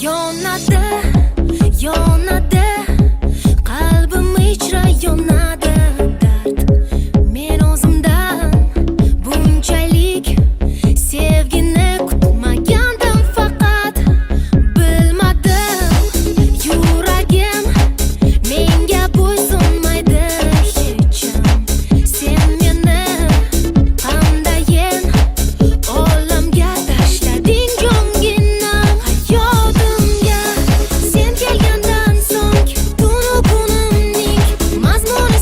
Yonadi, yonadi, qalbim ichra yonadi dard. Men o'zimdan bunchalik sevgini kutmagandim, faqat bilmadim. Yuragim menga bo'ysunmaydi hecham. Sen meni qandayin olamga tashlading jonginam. Hayotimga sen kelgandan so'ng tunu kunimning mazmuni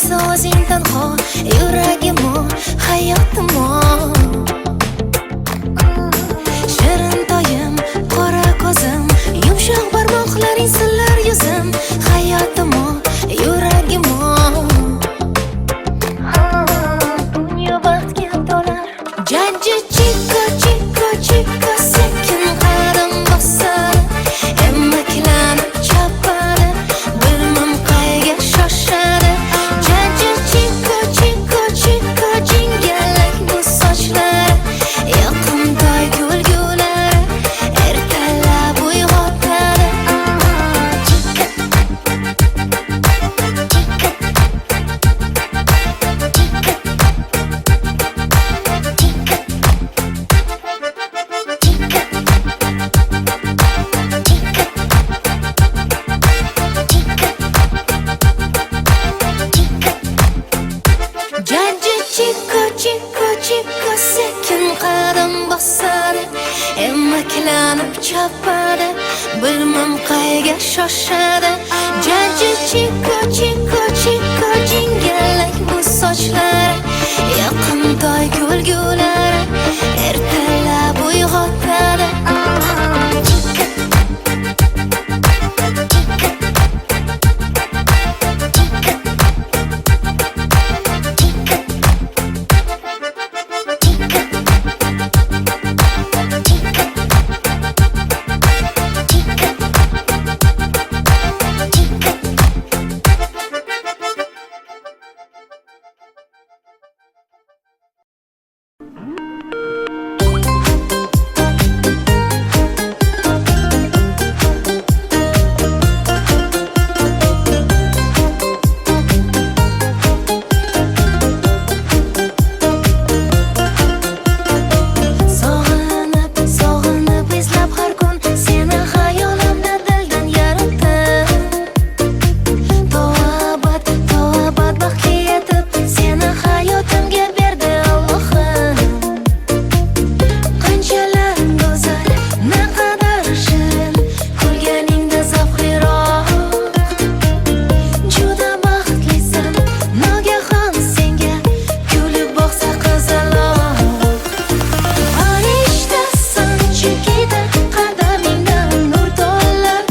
bo'lsa o'zing tanho, yuragim o, hayotim o. Shirin toyim, qora ko'zim, yumshoq barmoqlaring sillar yuzim, hayotim o, yuragim o. Dunyo baxtga to'lar. Jajji chiko chiko chiko sekin qadam bosadi, emaklanib chopadi, bilmam qayga shoshadi. Jajji chiko chiko chiko jingalak bu sochlari, yoqimtoy kulgulari, ertalab uyg'otadi. Jajji chiko chiko chiko sekin qadam bosadi, emaklanib chopadi, bilmam qayga shoshadi. Jajji chiko chiko chiko jingalak bu sochlari, yoqimtoy kulgulari, ertalab uyg'otadi. Sog'inib izlab har kun seni xayolimda dildan yaratdim. To'abat baxtga yetib, seni hayotimga berdi Allohim. Qanchalar go'zal, naqadar shirin, kulganingda zavqliroq. Juda baxtlisan, nogahon senga kulib boqsa qizaloq. Farishtasan chekida, qadamingdan nur to'lar.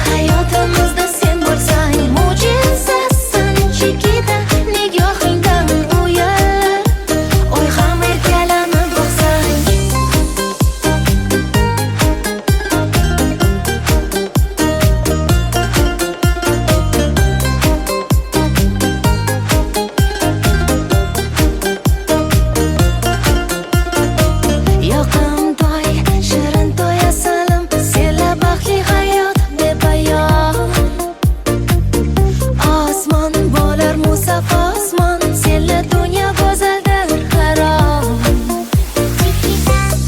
Hayotimizda sen bo'lsang, mo'jizasan chekida, nigohingdan uyalar. Oy ham erkalanib boqsang. Yoqimtoy, shirin to'y asalim, senla baxtli hayot bepoyon. Osmon bo'lar musaffo osmon, senla dunyo go'zaldir harom.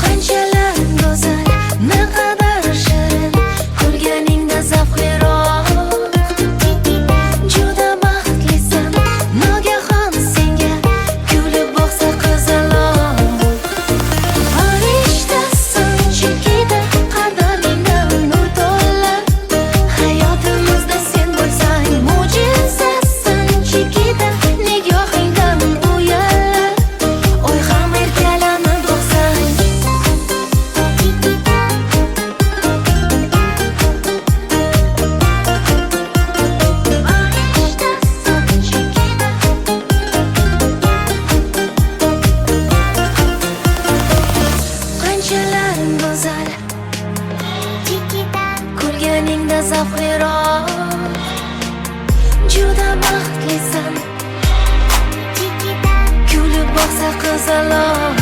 Qanchalar go'zal, naqadar shirin, kulganingda zavqliroq. Juda baxtlisan, nogahon senga kulib boqsa qizaloq. Farishtasan chekida, qadamingdan nur to'lar. Hayotimizda sen bo'lsang, mo'jizasan chekida, nigohingdan uyalar. Oy ham erkalanib boqsang. Qanchalar go'zal, kulganingda zavqliroq. Juda baxtlisan, kulib boqsa qizaloq.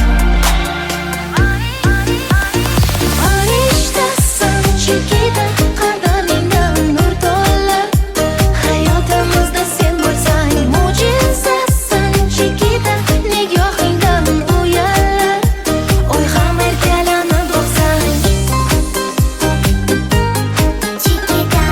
Farishtasan chekida, qadamingdan nur to'lar. Hayotimizda sen bo'lsang, mo'jizasan chekida, nigohingdan uyalar. Oy ham erkalanib boqsang. Chekida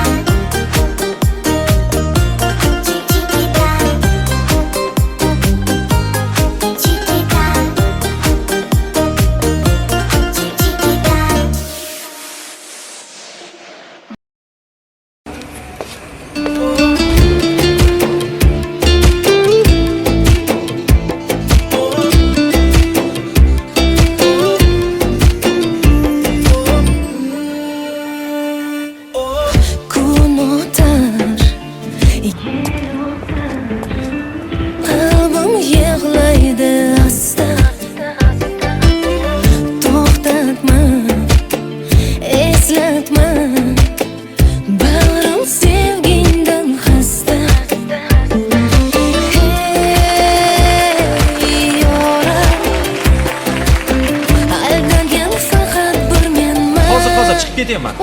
ketyapman.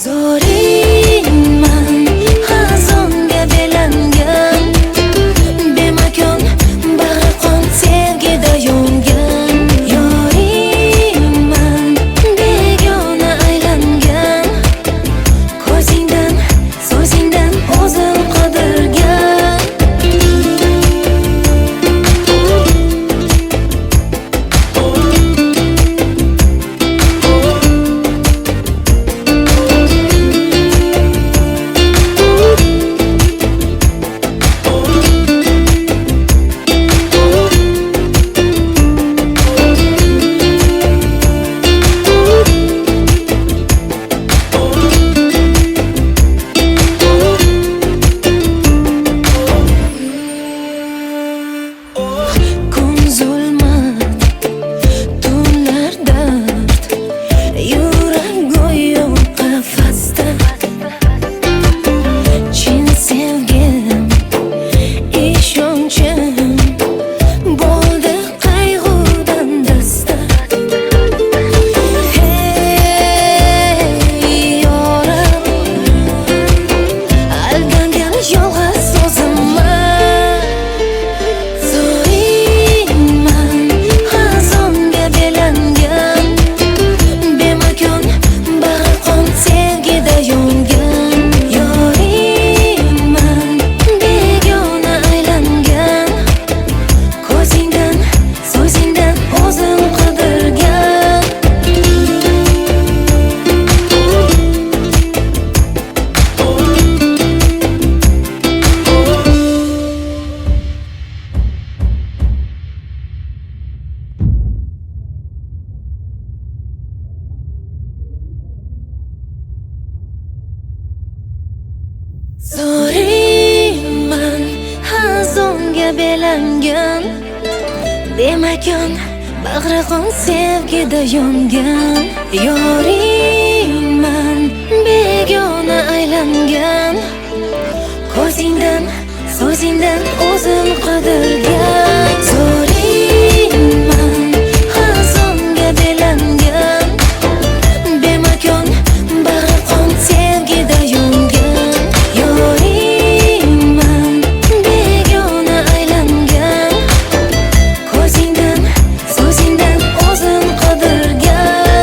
Zo'ringman, xazonga belangan, bemakon bag'ri qon sevgida yongan. Yoringman, begona aylangan, ko'zingdan, so'zingdan o'zim qidirgan. Kun zulmat, tunlar dard, yurak go'yo qafasda. Chin sevgim, ishonchim bo'ldi qayg'udan dasta. Hey yorim, aldangan yolg'iz o'zimman. Zo'ringman, xazonga belangan, bemakon bag'ri qon sevgida yongan. Yoringman, begona aylangan, ko'zingdan, so'zingdan o'zim qidirgan. Zo'ringman, xazonga belangan, bemakon bag'ri qon sevgida yongan. Yoringman, begona aylangan, ko'zingdan, so'zingdan o'zim qidirgan. Zo'ringman, xazonga belangan, bemakon bag'ri qon sevgida yongan. Yoringman, begona aylangan, ko'zingdan, so'zingdan o'zim qidirgan.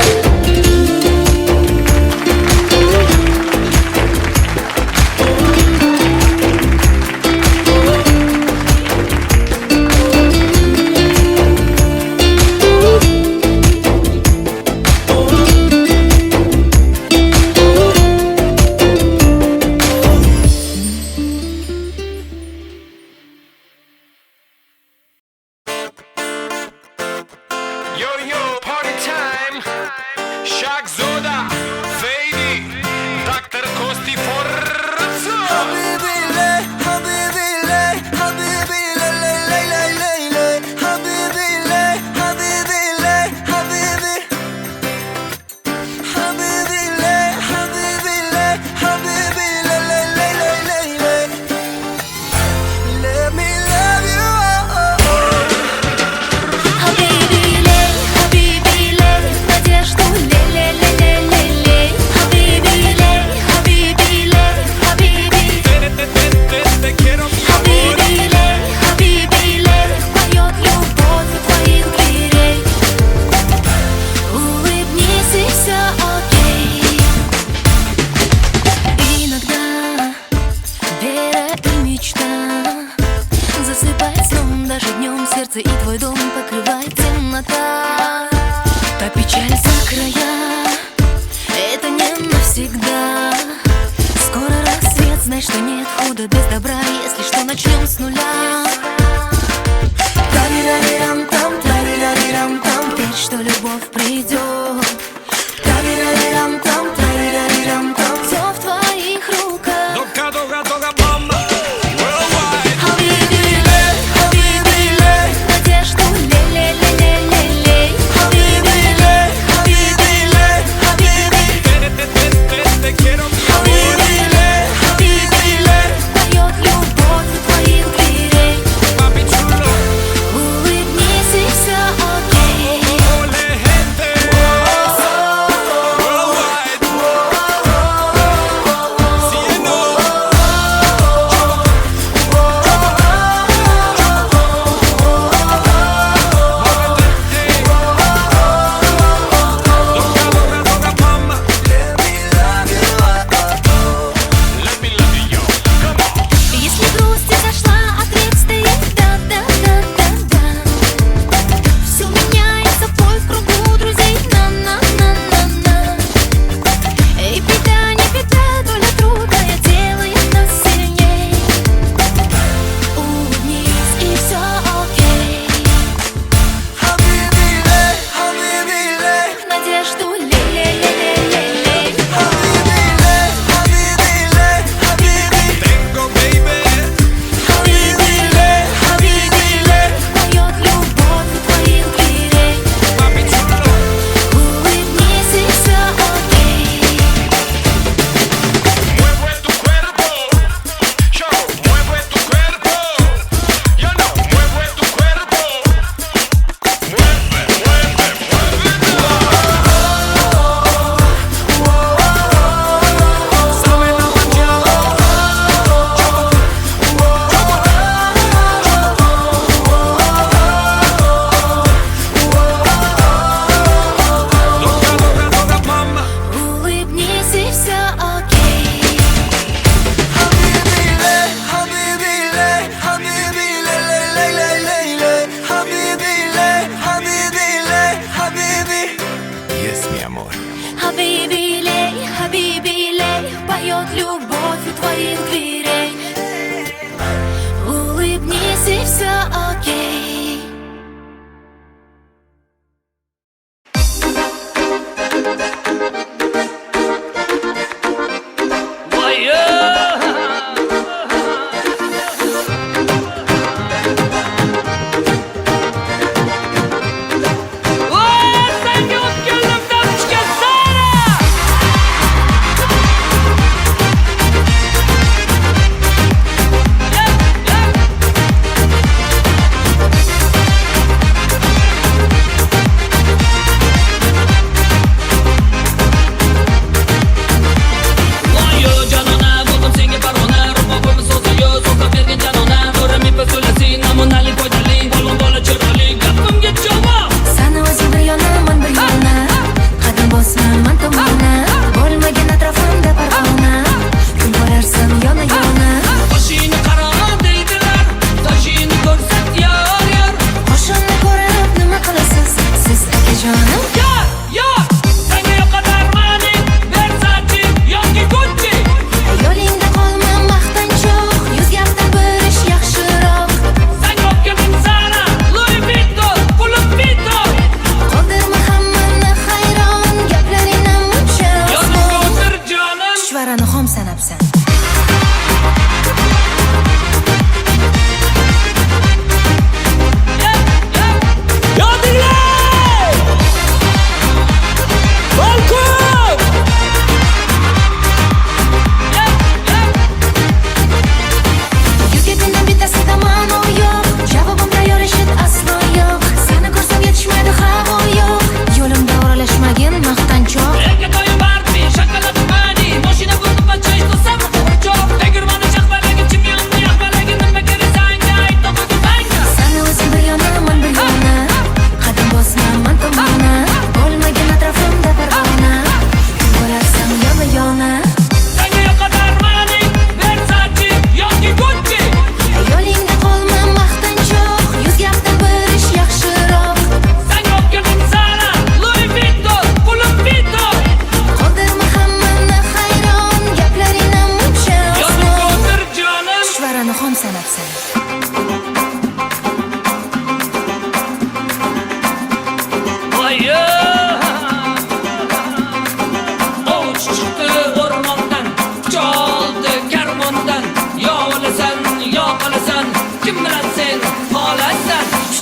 Yo, yo, party time. Shaq Zoda, Fady, Dr. Kosti Forza. Habibi le, habibi le, habibi le, le, le, le, le, le. Habibi le, habibi le, habibi. Habibi le, habibi le, habibi le, le, le, le, le, le. Let me love you, oh, oh, oh. Habibi ley, habibi ley, надежду лей. Habibi ley, habibi ley, habibi. Te quiero, mi amor. Habibi ley, поет любовь у твоих дверей. Улыбнись и все окей. Иногда вера и мечта засыпает сном, даже днем сердце и твой дом покрывает темнота. Та печаль за края, это не навсегда. Скоро рассвет, знай, что нет худа без добра. Если что, начнем с нуля. Тарирарирам-там, тарирарирам-там, верь, что любовь придет. Тарирарирам-там, тарирарирам-там, все в твоих руках. Долго, долго, долго, мама. Worldwide. Habibi ley, надежду лей.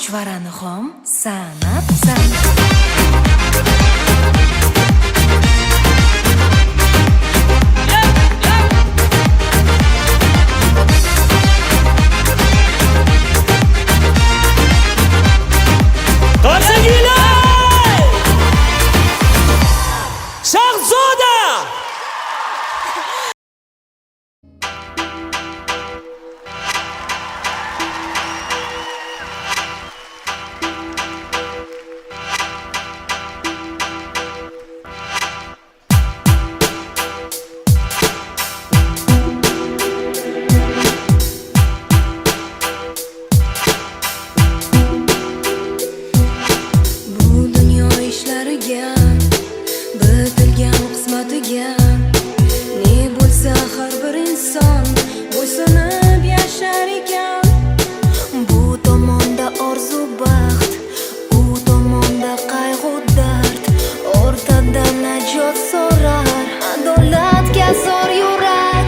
Chuchvarani xom sanab Qarsakiylar! Shahzoda! Bu dunyo ishlariga bitilgan qismatiga ne bo'lsa har bir inson bo'ysunib yashar ekan. Bu tomonda orzu baxt, u tomonda qayg'u dard, o'rtada najot so'rar adolatga zor yurak.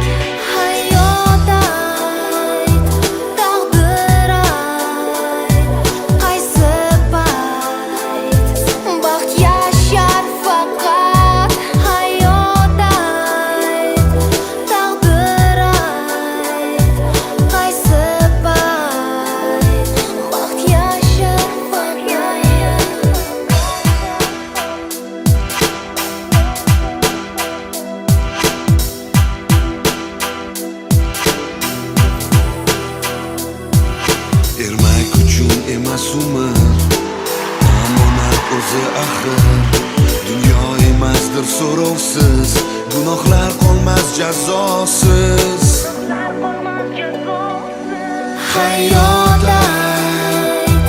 Hayot ayt, taqdir ayt, qaysi payt baxt yashar faqat. Hayot ayt, taqdir ayt, qaysi payt baxt yashar faqat. Ermak uchun emas umr, omonat o'zi axir. Dunyo emasdir so'rovsiz, gunohlar qolmas jazosiz. Hayot ayt,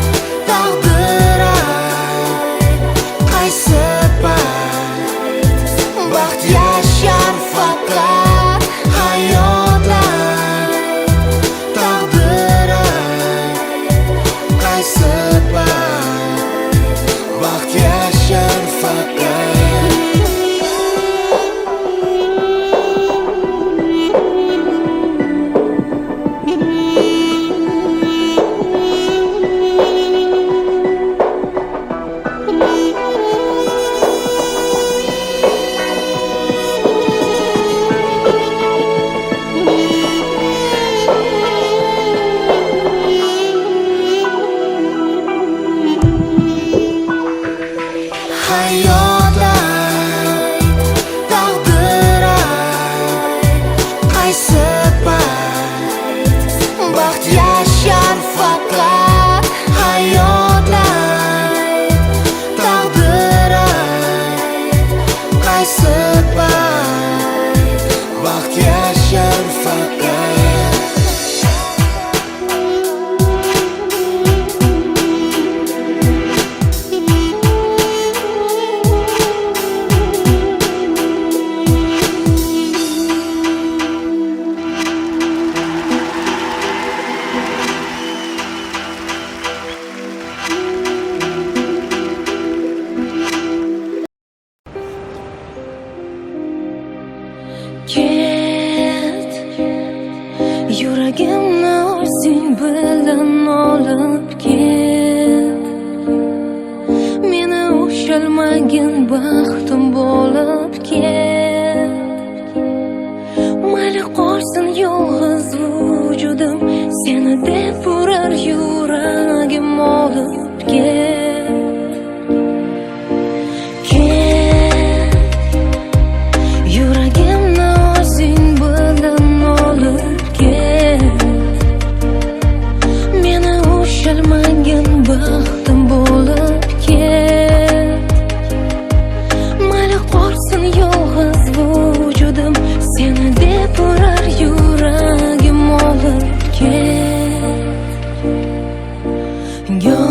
taqdir ayt, qaysi payt baxt yashar faqat. Hayot ayt, taqdir ayt, qaysi payt baxt yashar faqat. Hayot ayt, taqdir ayt, qaysi payt baxt yashar faqat. Hayot ayt, taqdir ayt, qaysi payt baxt yashar faqat. Ket, yuragimni o'zing bilan olib ket. Meni ushalmagin baxtim bo'lib ket. Mayli qolsin yolg'iz vujudim, seni deb urar yuragim olib ket. Yuragimni o'zing bilan olib ket. Meni ushalmagin baxtim bo'lib ket. Mayli qolsin yolg'iz vujudim, seni deb urar yuragim olib ket. Go'yo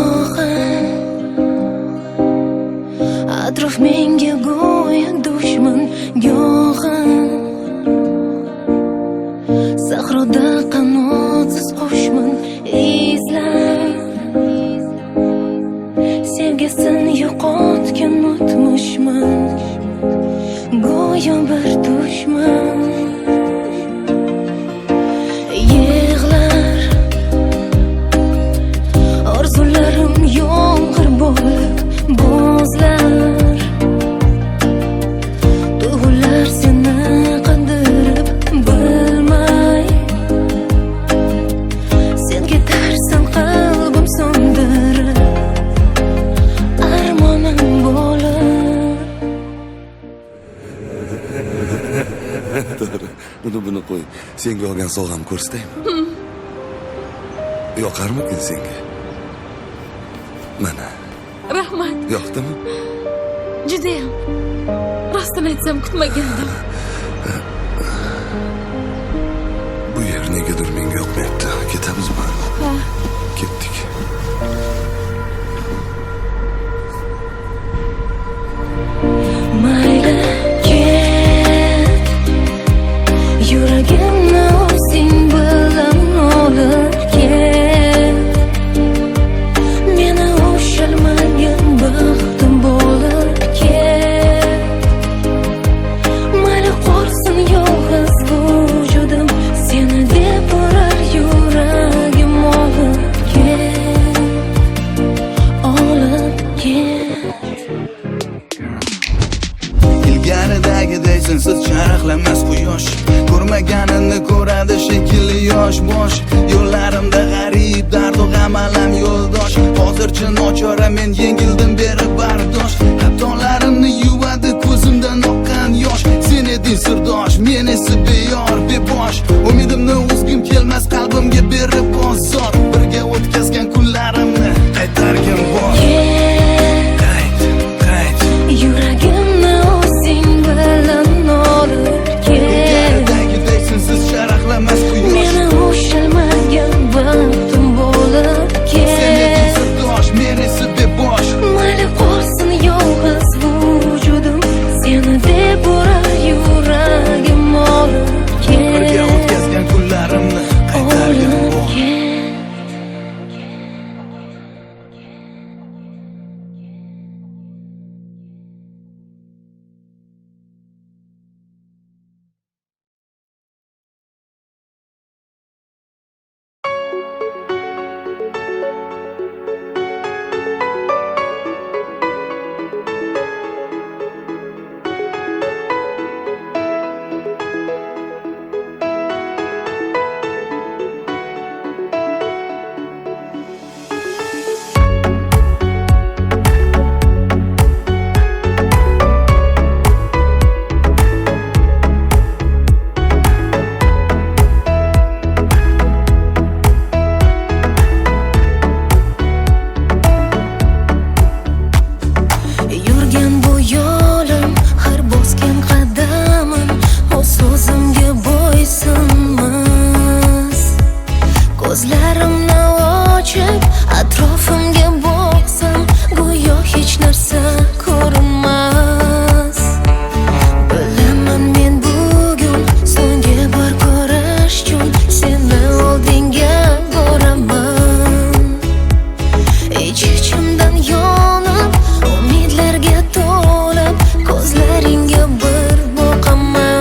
atrof menga go'yo dushman, go'yo sahroda qanotsiz qushman. Izlab sevgisini yo'qotgan o'tmishman, go'yo bir dushman. Yig'lar orzularim Senga olgan sovg'amni ko'rsataymi? Yoqarmikin senga? Mana, Rahmat. yoqdimi? Judayam. Rostini aytsam kutmagandim. Bu yer negadir menga yoqmayapti. Ketamizmi? Ha. Ketdik. Mayli ket, yuragimni o'zing bilan olib ket. Meni ushalmagan baxtim bo'lib ket. Mayli qolsin yolg'iz vujudim, seni deb urar yuragim olib ket, olib ket. Ilgaridagiday sensiz charaqlamas quyosh, ko'rmaganini ko'radi shekilli yosh bosh. Yo'llarimda g'arib dardu g'am alam yo'ldosh. Hozircha nochora men yengildim berib bardosh. Xatolarimni yuvadi ko'zimdan oqqan yosh. Sen eding sirdosh, men esa beyor bebosh. Umidimni uzgim kelmas qalbimga berib bozor. Birga o'tkazgan kunlarimni qaytargin bor. Qayt. Yuragimni o'zing bilan olib ket. Ilgaridagiday sensiz charaqlamas quyosh. Meni ushalmagan baxtim bo'lib Sen eding ket. sirdosh, men esa bebosh. Mayli qolsin yolg'iz vujudim, seni deb urar yuragim olib Birga ket, o'tkazgan kunlarimni qaytargin olib bor. ket. Yurgan bu yo'lim, har bosgan qadamim, o'z so'zimga bo'ysunmas. Ko'zlarimni ochib, atrofimga boqsam, go'yo hech narsa ko'rinmas. Bilaman men bugun so'nggi bor ko'rish uchun seni oldinga boraman. Ich-ichimdan yonib, umidlarga to'lib, ko'zlaringga bir boqaman.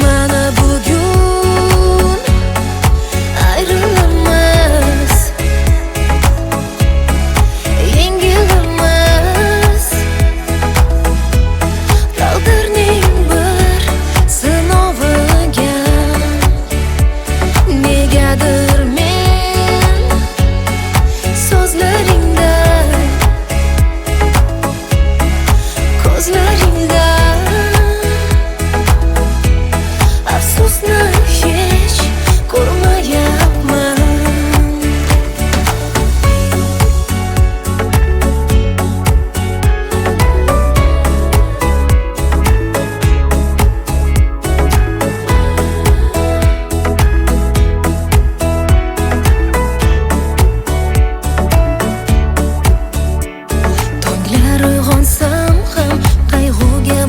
Mana bugun ayrilamiz, yengilamiz. Taqdirning bir sinoviga negadir men so'zlaringda, ko'zlaringda afsusni hech ko'rmayapman. Tonglar uyg'onsam ham qayg'uga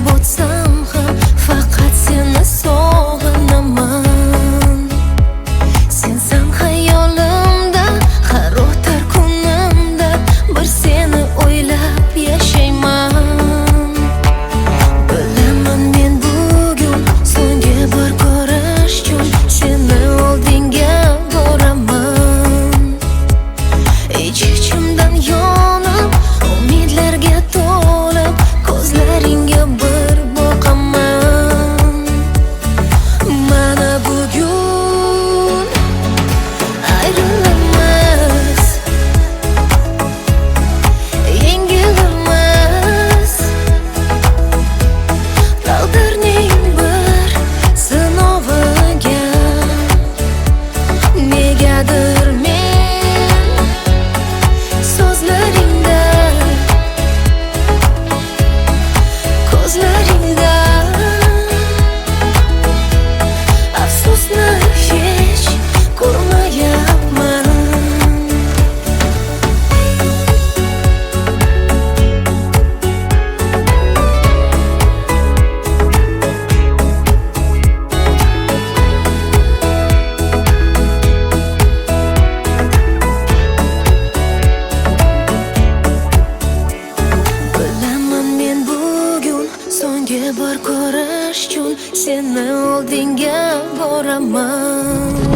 So'nggi bir ko'rish uchun seni oldinga boraman.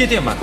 ketyapman.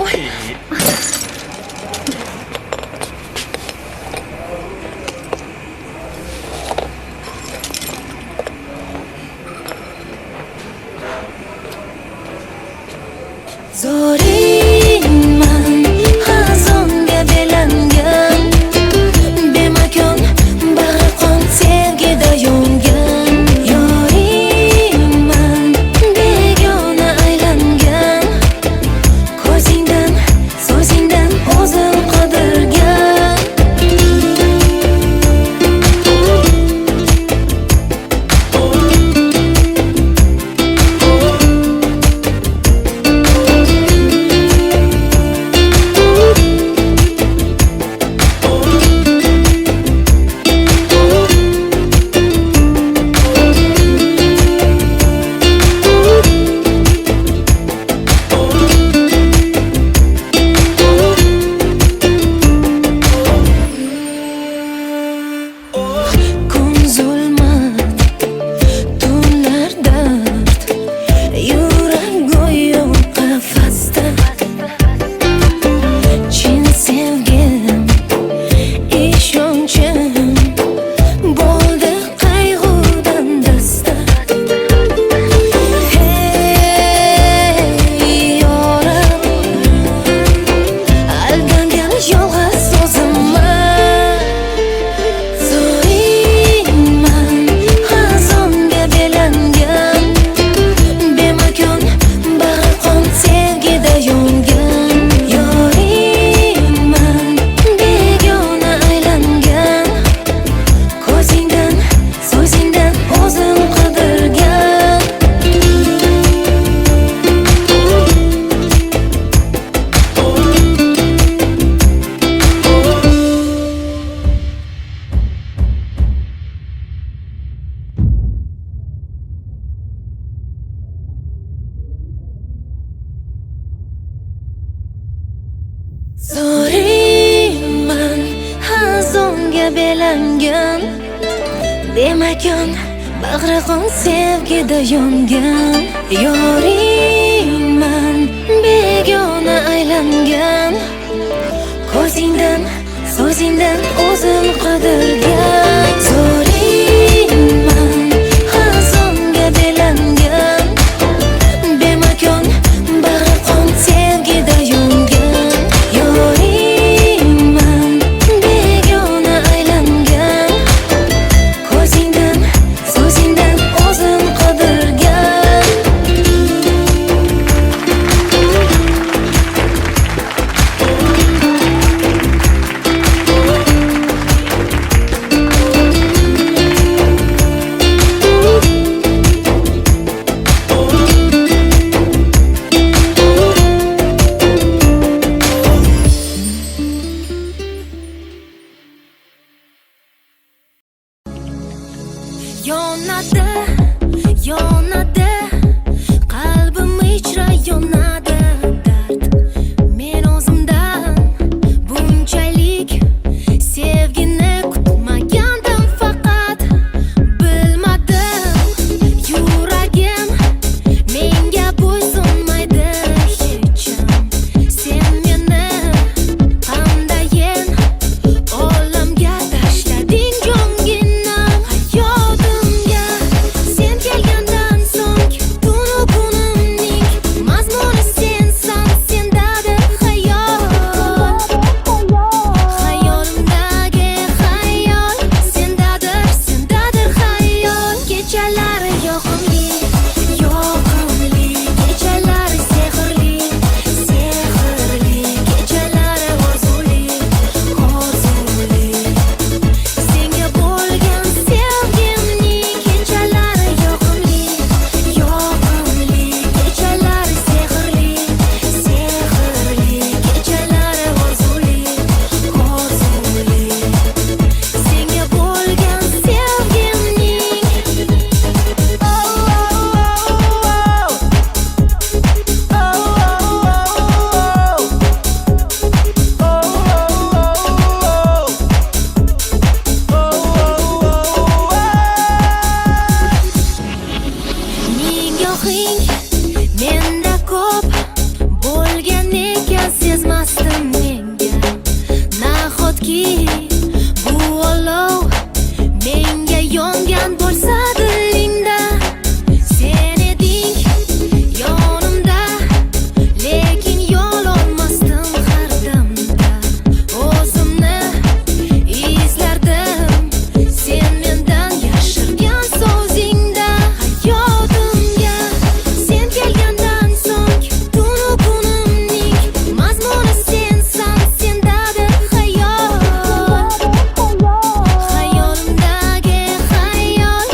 Zo'riyman hazonga belangan Demakon bag'ri qon sevgida yongan Yoringman begona aylangan Ko'zingdan so'zingdan o'zim qidirgan Zo'riyman hazonga belangan Bemakon bag'ri qon sevgida yongan Yoringman begona aylangan Ko'zingdan so'zingdan o'zim qidirgan Yonadi qalbim ichra yonadi dard Men o'zimdan bunchalik sevgini kutmagandim faqat bilmadim yuragim menga bo'ysunmaydi hecham Sen meni qandayin olamga tashlading jonginam hayotimga Sen kelgandan so'ng tunu kunimning mazmuni sensan sendadir xayol Xayolimdagi xayol sendadir xayol Kechalari yoqimli Kechalari sehrli Kechalari orzuli Senga bo'lgan sevgimning kechalari yoqimli Kechalari sehrli Kechalari orzuli Senga bo'lgan Nigohing menda ko'p bo'lgan ekan sezmasdim menga Nahotki bu olov menga yongan bo'lsa dilingda Sen eding yonimda lekin yo'lolmasdim har damda O'zimni izlardim sen mendan yashirgan so'zingda Hayotimga sen kelgandan so'ng tunu kunimning mazmuni sensan sendadir xayol Xayolimdagi xayol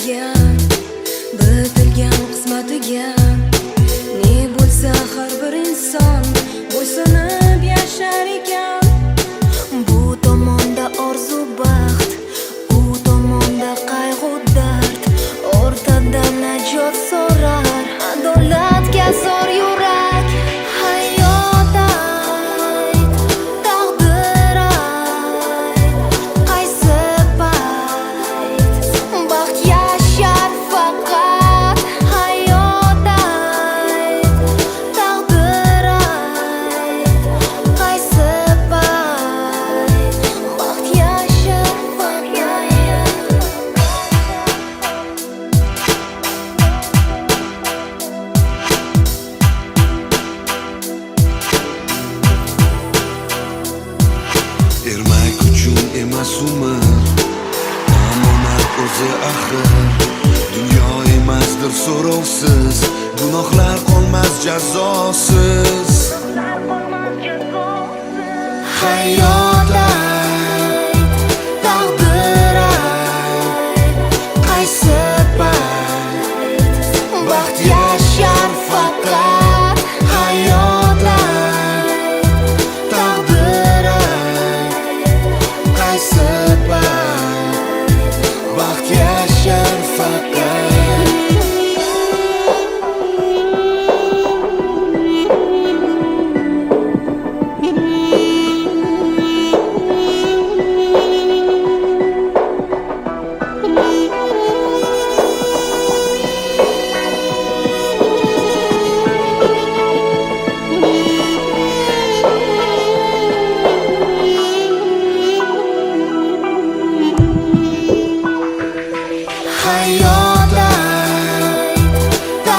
qilgan bitilgan qismatiga ne bo'lsa har bir inson bo'ysunib yashar ekan. Bu tomonda orzu baxt, u tomonda qayg'u dard, o'rtada najot so'rar adolatga zor yurak. Hayot ayt, taqdir ayt, qaysi payt baxt yashar faqat. Hayot ayt, taqdir ayt, qaysi payt baxt yashar faqat. Ermak uchun emas umr, omonat o'zi axir. Dunyo emasdir so'rovsiz, gunohlar qolmas jazosiz. Hayot ayt, taqdir ayt, qaysi payt baxt yashar faqat. Hayot ayt, taqdir ayt, qaysi payt baxt yashar faqat. Hayot ayt,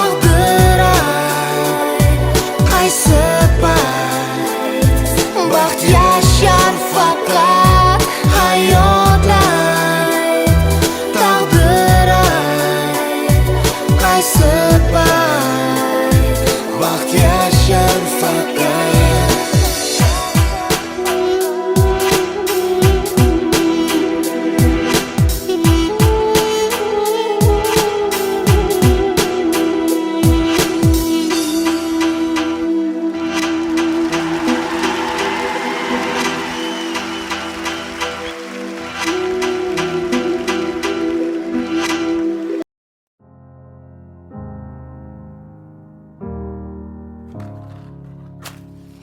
taqdir ayt, qaysi payt baxt yashar faqat. Hayot ayt, taqdir ayt, qaysi payt baxt yashar faqat.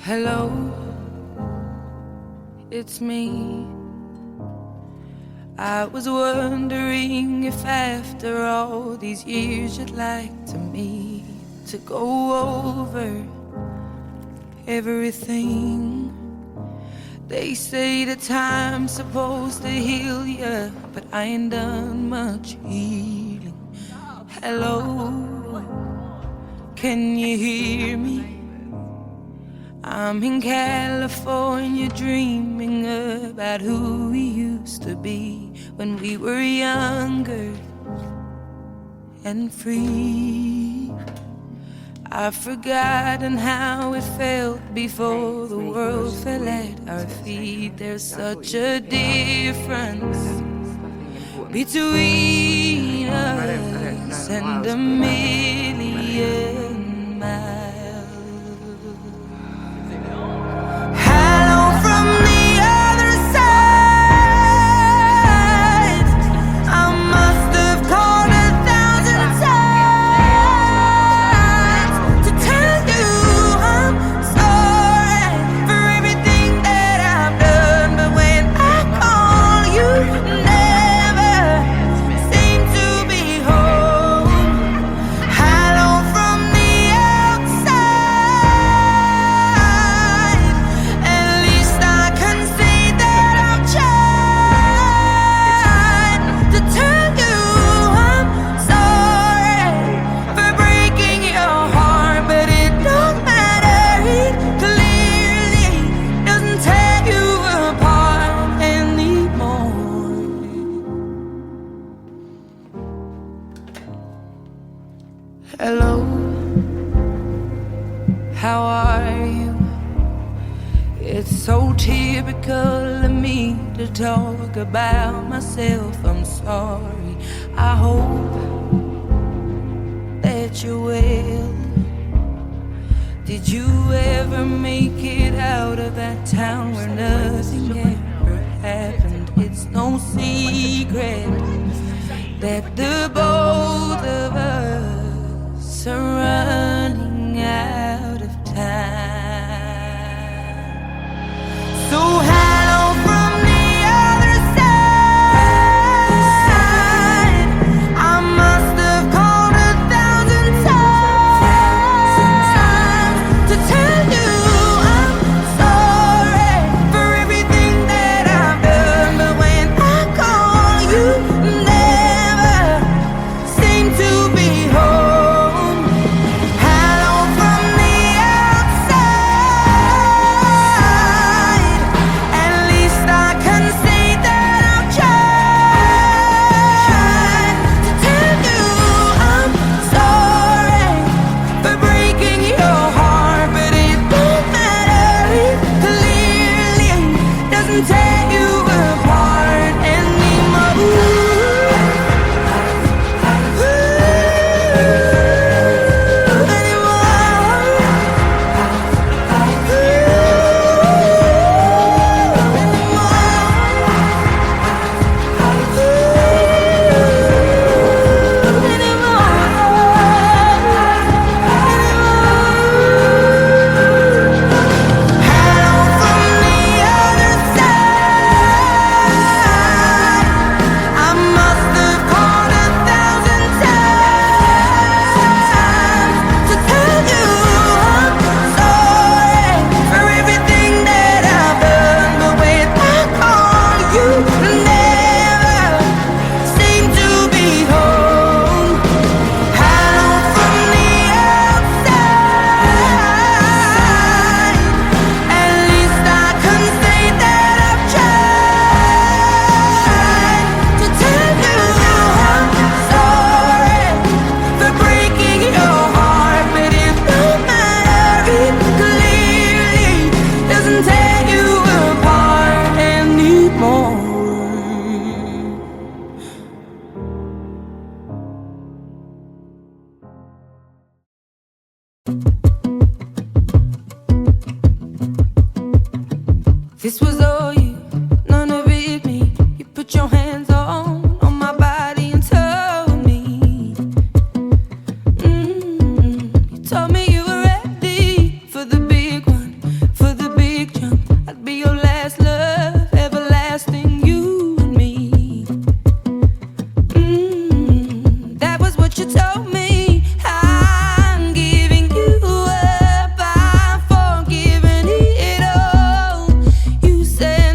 Hello, it's me. I was wondering if after all these years you'd like to meet to go over everything. They say the time's supposed to heal ya, but I ain't done much healing. Hello, can you hear me? I'm in California dreaming about who we used to be when we were younger and free. I've forgotten how it felt before the world fell at our feet. There's such a difference between us and a million miles. Hello, how are you? It's so typical of me to talk about myself. I'm sorry. I hope town where nothing ever happened. It's no secret that the both of us are running out of time. So hello from the other side. I must have called 1,000 times to tell you I'm sorry for everything that I've done. But when I call, you never seem to be home. Hello from the outside. At least I can say that I've tried to tell you I'm sorry for breaking your heart. But it don't matter, it clearly doesn't tear you apart anymore. This was all you, none of it me. You put your hands on my body and told me. You told me you were ready for the big one, for the big jump. I'd be your last love, everlasting, you and me. That was what you told me. I'm giving you up, I'm forgiving it all. You said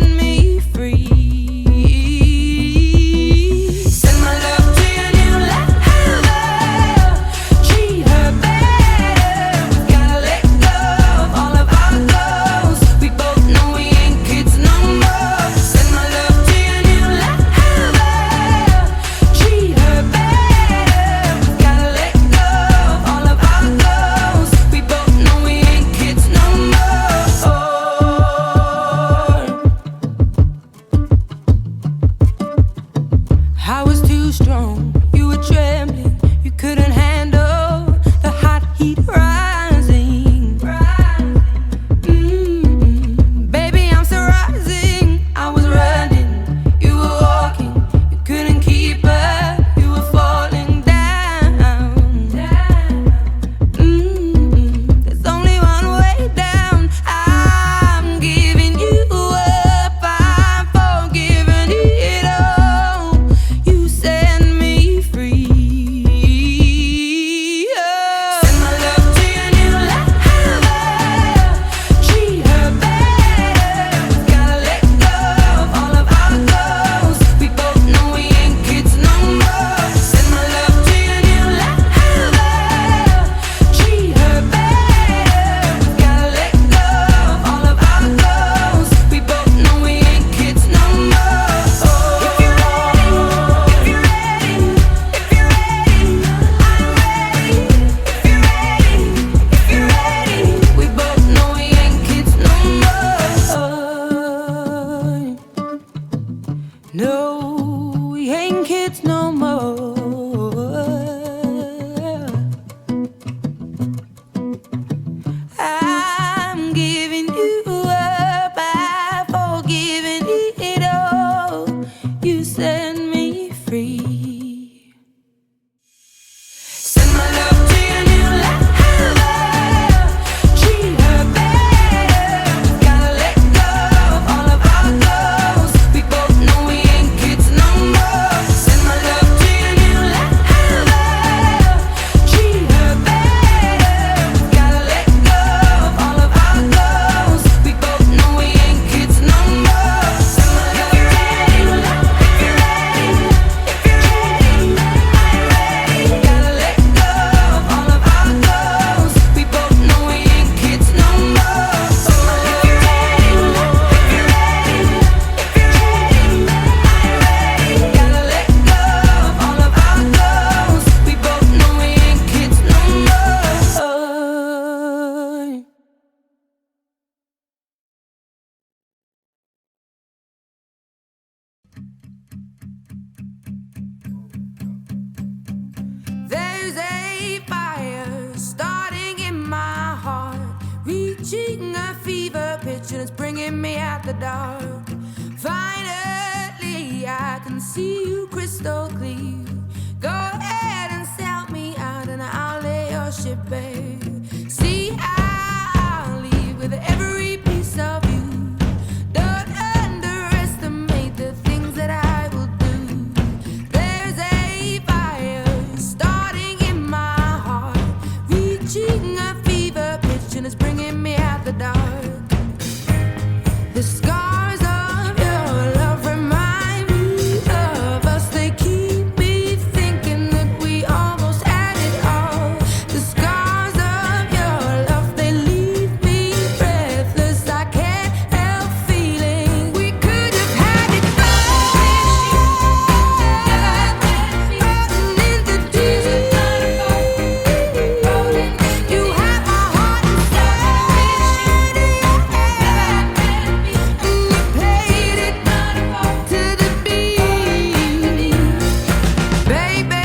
and it's bringing me out the dark. Finally, I can see you crystal clear. Go ahead and sell me out, and I'll lay your ship bare. See, I'll leave with every piece of you. Don't underestimate the things that I will do. There's a fire starting in my heart, reaching a fever pitch, and it's bringing me out the dark. The scars of your love remind me of us. They keep me thinking that we almost had it all. The scars of your love, they leave me breathless. I can't help feeling we could have had it all. In the deep, you have my heart inside. And you played it to the beat. Baby,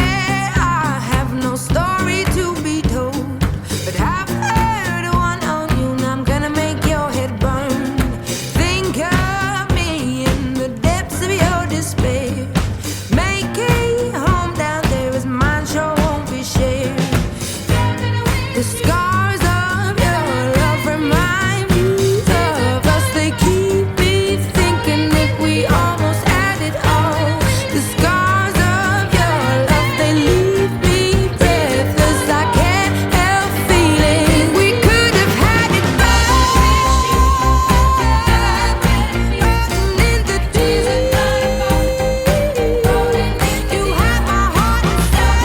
I have no story to be told, but I've heard one on you, and I'm gonna make your head burn. Think of me in the depths of your despair. Make a home down there as mine sure won't be shared. The scars of your love remind me of us. They keep me thinking that we almost had it all. The scars of your love, they leave me breathless. I can't help feeling we could have had it all. In the deep, you have my heart inside.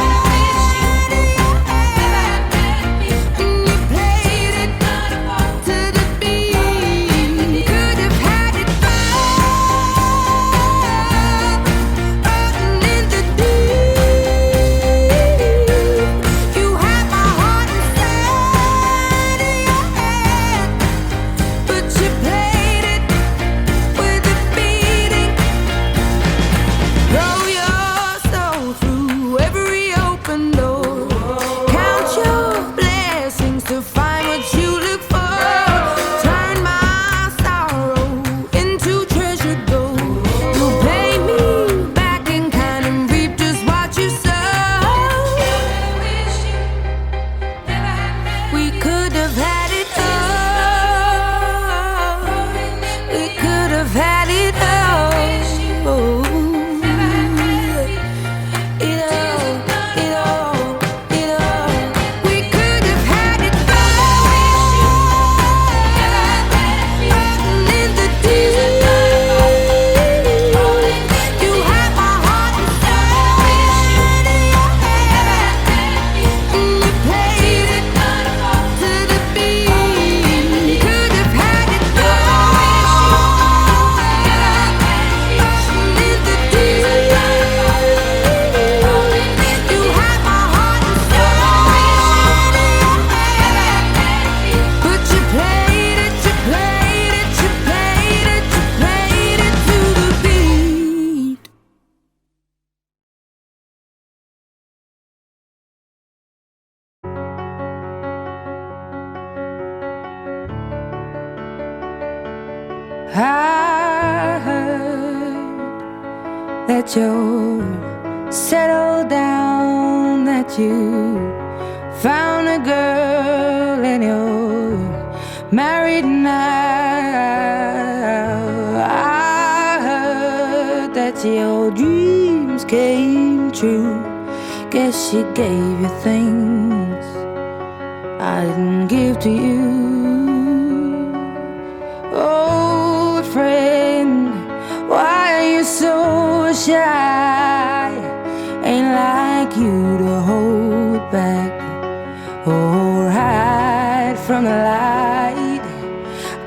And you played it to the beat. Could have had it all. In the deep, you have my heart inside of your hand, but you played it with a beating. Throw your soul through every open door. Count your blessings to find what you look for. Turn my sorrow into treasure gold. You'll pay me back in kind and reap just what you sow. We could have had it all. We could have had it all. It all. We could have had it all. In the deep, you have my heart inside of your hand. And you played it to the beat. Could have had it all. In the deep, you have my heart inside of your hand. But you played it to the beat. I heard that you're settled down, that you found a girl and you're married now. I heard that your dreams came true. Guess she gave you things I didn't give to you. Old friend, why are you so shy? Ain't like you to hold back or hide from the light.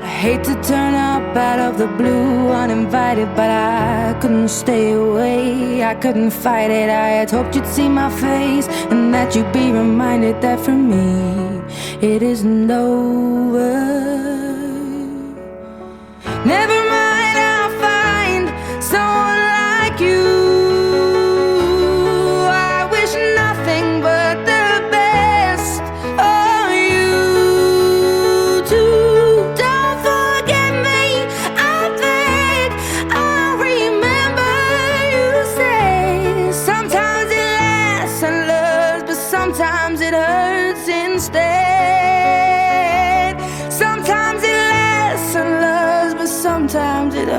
I hate to turn up out of the blue uninvited, but I couldn't stay away, I couldn't fight it. I had hoped you'd see my face and that you'd be reminded that for me it isn't over. Never mind, I'll find someone like you. I wish nothing but the best for you too. Don't forget me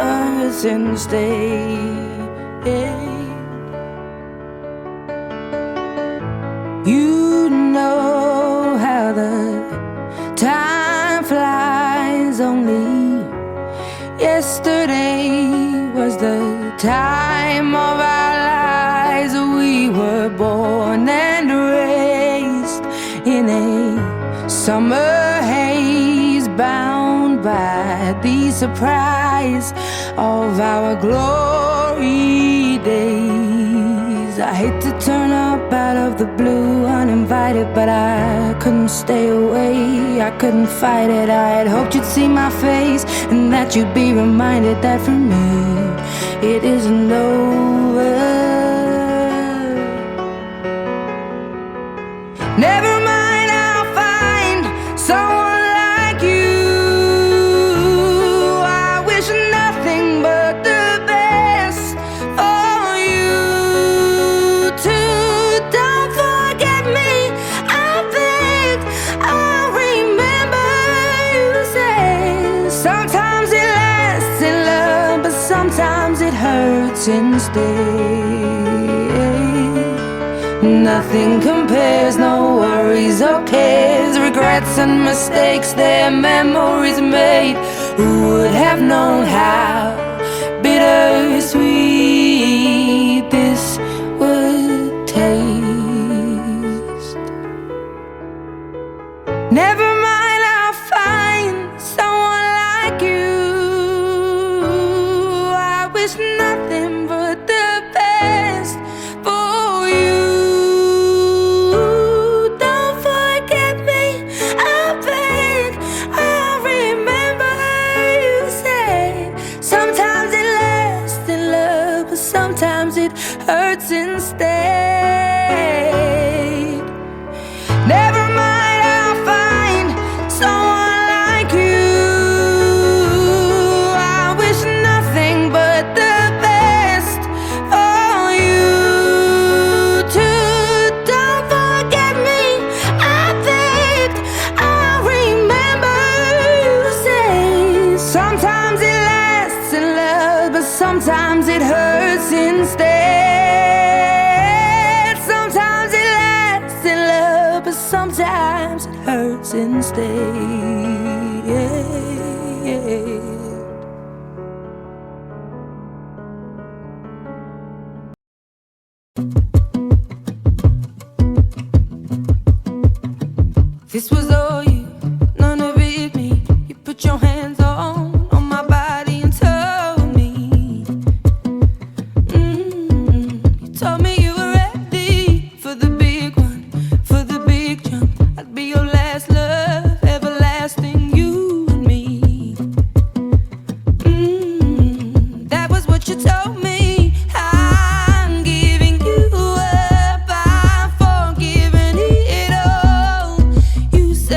hurts instead. You know how the time flies. Only yesterday was the time of our lives. We were born and raised in a summer haze, bound by the surprise of our glory days. I hate to turn up out of the blue uninvited, but I couldn't stay away, I couldn't fight it. I had hoped you'd see my face and that you'd be reminded that for me it isn't over. Never mind, I'll find someone like you. I wish nothing but the best for you too. Don't forget me, I beg. I remember you said sometimes it lasts in love, but sometimes it hurts instead. Nothing compares, no worries or cares, regrets and mistakes, their memories made. Who would have known how bittersweet this would taste? Never mind, I'll find someone like you. I wish nothing but the best for you. Don't forget me, I beg. I remember you said sometimes it lasts in love, but sometimes it hurts instead. Never mind, I'll find someone like you. I wish nothing but the best for you too. Don't forget me, I beg. I remember you say sometimes it lasts in love, but sometimes it hurts instead. Sometimes it lasts in love, but sometimes it hurts instead. This was all you, none of it me. You put your hands on my body and told me, you told me you were ready for the big one, for the big jump. I'd be your last love, everlasting, you and me. That was what you told me. I'm giving you up, I'm forgiving it all. You said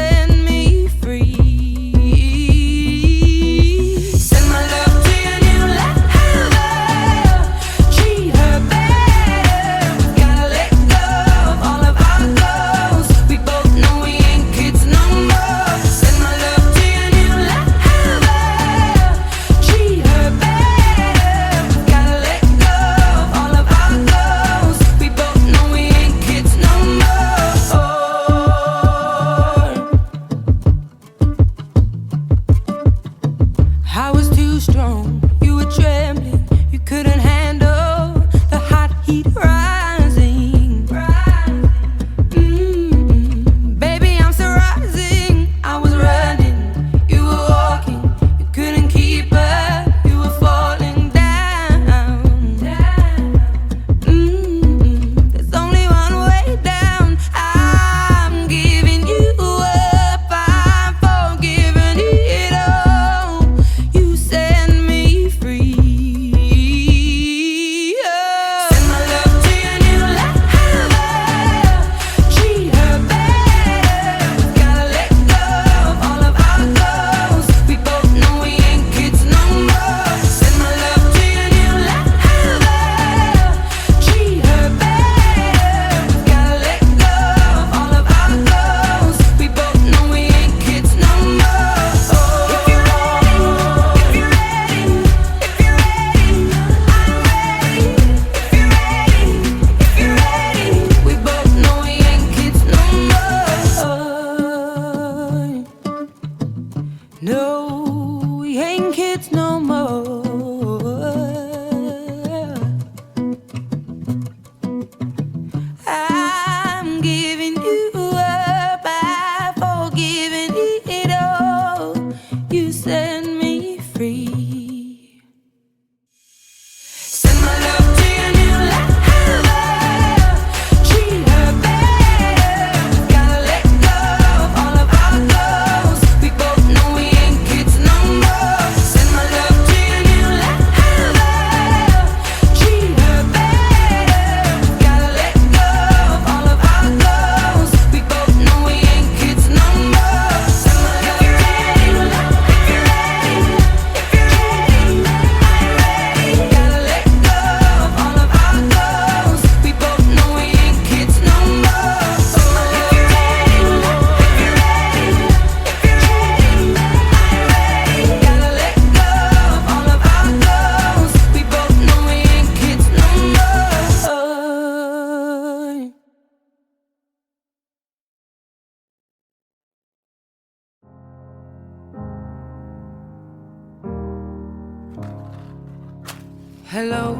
Hello,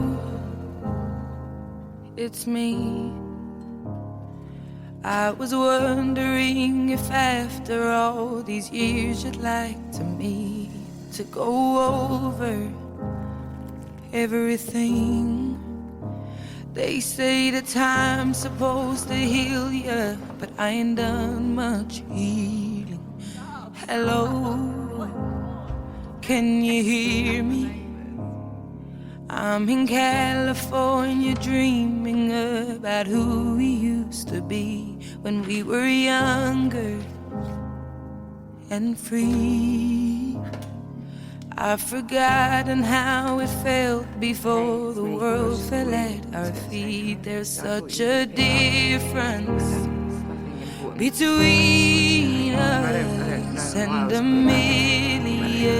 it's me. I was wondering if after all these years you'd like to meet to go over everything. They say that time's supposed to heal ya, but I ain't done much healing. Hello, can you hear me? I'm in California dreaming about who we used to be when we were younger and free. I've forgotten how it felt before the world fell at our feet. There's such a difference between us and a million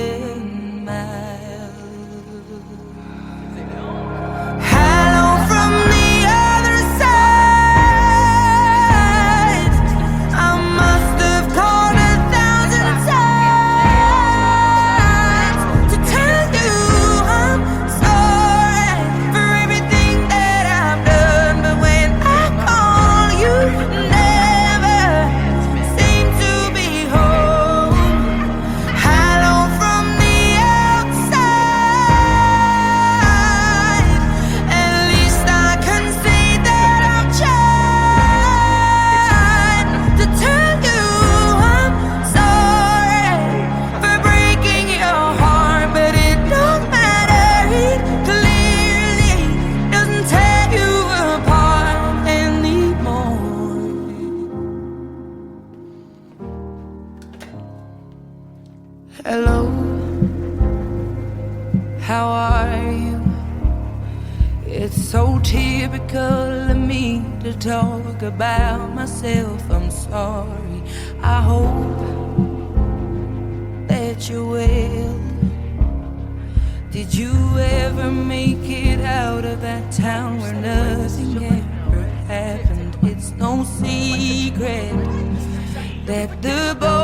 miles. Hello from the other side. I must have called 1,000 times to tell you I'm sorry for everything that I've done. But when I call, you never seem to be home. Hello from the outside. At least I can say that I've tried to tell you I'm sorry for breaking your heart, but it don't matter. It clearly doesn't tear you apart anymore. Hello, how are you? It's so typical of me to talk about myself. I'm sorry. I hope that you're well. Did you ever make it out of that town where nothing ever happened? It's no secret that the boy